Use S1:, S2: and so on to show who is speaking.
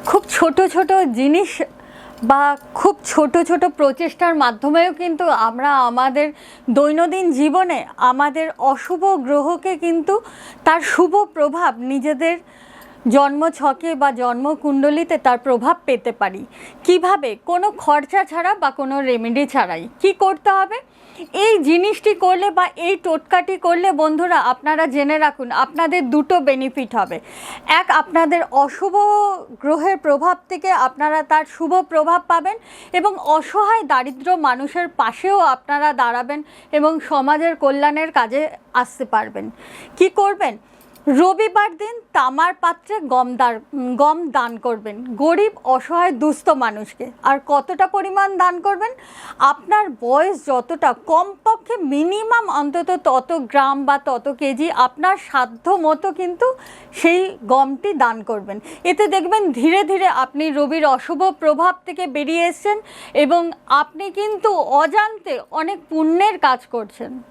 S1: খুব ছোট ছোট জিনিস বা খুব ছোট ছোট প্রচেষ্টার মাধ্যমেও কিন্তু আমরা আমাদের দৈনন্দিন জীবনে আমাদের অশুভ গ্রহকে কিন্তু তার শুভ প্রভাব নিজেদের জন্মছকে বা জন্মকুণ্ডলিতে তার প্রভাব পেতে পারি। কিভাবে? কোনো খরচা ছাড়া বা কোনো রেমেডি ছাড়াই। কি করতে হবে? এই জিনিসটি করলে বা এই টোটকাটি করলে বন্ধুরা আপনারা জেনে রাখুন আপনাদের দুটো বেনিফিট হবে। এক, আপনাদের অশুভ গ্রহের প্রভাব থেকে আপনারা তার শুভ প্রভাব পাবেন এবং অসহায় দারিদ্র মানুষের পাশেও আপনারা দাঁড়াবেন এবং সমাজের কল্যাণের কাজে আসতে পারবেন। কি করবেন? রবিবার দিন তামার পাত্রে গম দান করবেন গরিব অসহায় দুস্থ মানুষকে। আর কতটা পরিমাণ দান করবেন? আপনার বয়স যতটা, কমপক্ষে মিনিমাম অন্তত তত গ্রাম বা তত কেজি আপনার সাধ্য মতো কিন্তু সেই গমটি দান করবেন। এতে দেখবেন ধীরে ধীরে আপনি রবির অশুভ প্রভাব থেকে বেরিয়ে এসেছেন এবং আপনি কিন্তু অজান্তে অনেক পুণ্যের কাজ করছেন।